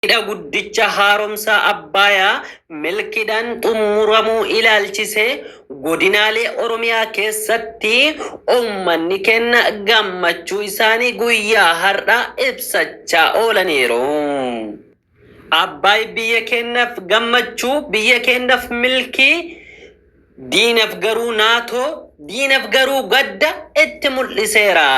Ida guddicha haaromsaa Abbayaa milkiidhaan xumuramuu ilaalchise godinaalee Oromiyaa keessatti uummanni kenna gammachuu isaanii guyyaa har'a ibsachaa oolaniiru. Abbaay biyya kennaaf gammachuu, biyya kennaaf milkii, diinaf garuu naatoo, diinaf garuu gadda itti mul'iseera.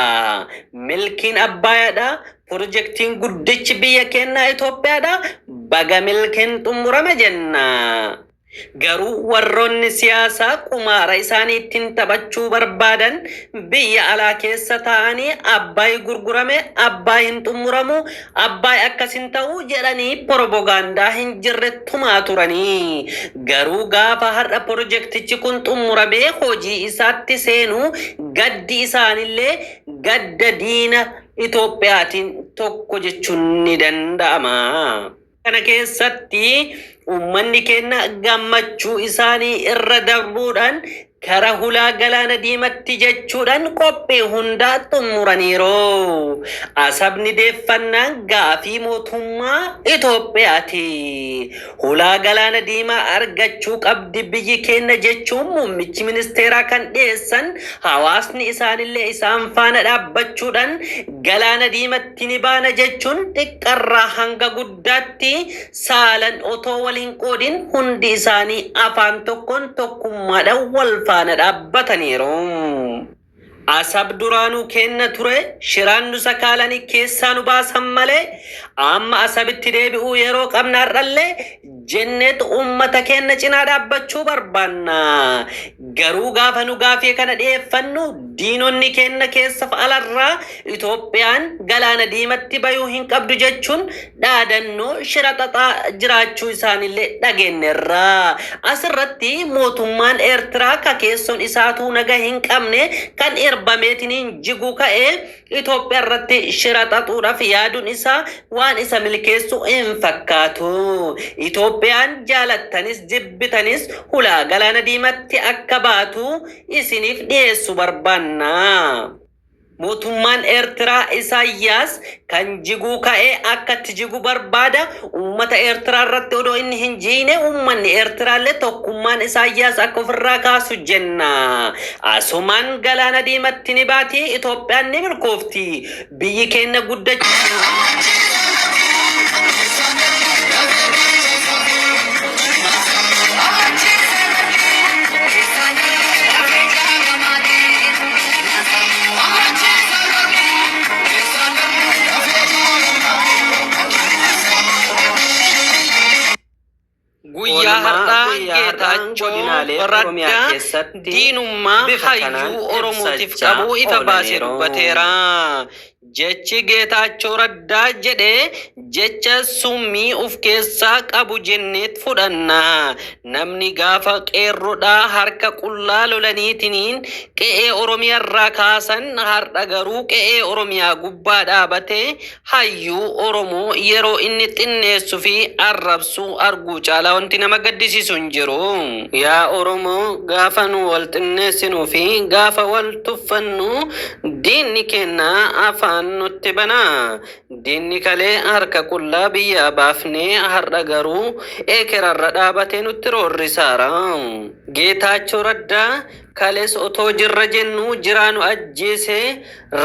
Milkiin Abbayaadha. Projektiin guddichi biyya kennaa Itoophiyaadha. Baga milkiin xumurame jenna. Garuu warroonni siyaasaa qumaara isaanii ittiin taphachuu barbaadan biyya alaa keessa ta'anii Abbaay gurgurame, Abbaay hin xumuramu, Abbaay akkas hin ta'u jedhanii propagaandaa hin jirre tumaa turanii. Garuu gaafa har'a projektichi kun xumuramee hojii isaatti seenu gaddi isaanillee gadda diina Itoophiyaatiin tokko jechuun ni danda'ama. Kana keessatti uummanni kenna gammachuu isaanii irra darbuudhaan kara hulaa galaana diimatti jechuudhaan qophii hundaa xumuraniiru. Asabni deeffannaan gaafii mootummaa Itoophiyaati. Hulaa galaana diimaa argachuu qabdi biyyi kenna jechuun muummichi ministeeraa kan dhiyeessan hawaasni isaanillee isaan faana dhaabbachuudhaan galaana diimatti ni baana jechuun xiqqarraa hanga guddaatti saalan otoo waliin qoodin hundi isaanii afaan tokkoon tokkummaadhaan wal faana dhaabbataniiru. Asab duraanuu kenna ture shiraan nu sakaalanii keessaa nu baasan malee amma asabitti deebi'uu yeroo qabnaarrallee jenneetu uummata kenna cinaa dhaabbachuu barbaanna. Garuu gaafa nu gaafii kana dhiyeeffannu diinonni kenna keessaaf alarraa Itoophiyaan galaana diimatti bayuu hin qabdu jechuun dhaadannoo shira xaxaa jiraachuu isaanillee dhageenyerra. Asirratti mootummaan Eertiraa kakeessoon isaatuu naga hin qabne kan bameetiniin jiguu ka'ee Itoophiyaa irratti shira xaxuudhaaf yaaduun isaa waan isa milkeessu hin fakkaatu. Itoophiyaan jaalattanis jibbitanis hulaa galaana diimatti akka baatu isiniif dhiyeessu barbaanna. Mootummaan Eertiraa Isaayyaas kan jiguu ka'ee akkatti jigu barbaada. Uummata Eertiraa irratti odoo inni hin jiine uummanni Eertiraallee tokkummaan Isaayyaas akka ofirraa kaasu jenna. Asumaan galaana diimatti ni baati, Itoophiyaan ni milkoofti. Biyyi keenya guddachuu. Guyyaa har'aa Geetaachoo Raddaa diinummaa hayyuu Oromootiif qabu ifa baasee dubbateera. Jechi Geetaachoo Raddaa jedhee jecha summii of keessaa qabu jenneet fudhanna. Namni gaafa qeerroodhaa harka qullaa lolaniitiniin qe'ee Oromiyaa irraa kaasan har'a garuu qe'ee Oromiyaa gubbaa dhaabatee hayyuu Oromoo yeroo inni xinneessuu fi arrabsuu arguu caalaa wanti nama gaddisiisu hin jiru. Yaa Oromoo gaafa nu wal xinneessinuu fi gaafa wal tuffannu diinni kennaa afaan nutti bana. Diinni kalee harka qullaa biyyaa baafnee har'a garuu ekerarra dhaabatee nutti roorrisaara. Geetaachoo Raddaa kalees otoo jirra jennu jiraanu ajjeese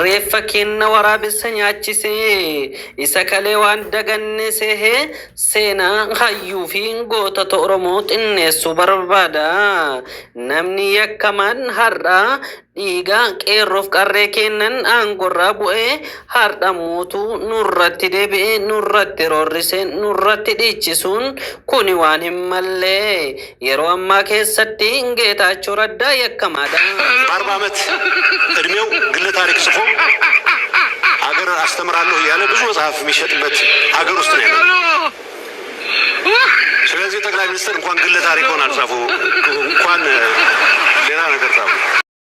reeffa kenna waraabessa nyaachise. Isa kalee waan daganne sehe seenaa hayyuu fi gootota Oromoo xinneessuu barbaada. Namni yakkamaan har'a dhiiga qeerroof qarree kennan aangorraa bu'ee har'a mootuu nurratti deebi'ee nurratti roorrisee nurratti dhiichisuun kuni waan hin mallee. Yeroo ammaa keessatti Geetaachoo Raddaa yakkamaadha. 40 ዓመት እድሜው ግለ ታሪክ ጽፎ ሀገር አስተምራለሁ ያለ ብዙ መጽሐፍ የሚሸጥበት ሀገር ውስጥ ነው ያለው። ስለዚህ ጠቅላይ ሚኒስትር እንኳን ግለ ታሪክ ሆነ አልጻፉ እንኳን ሌላ ነገር ጻፉ።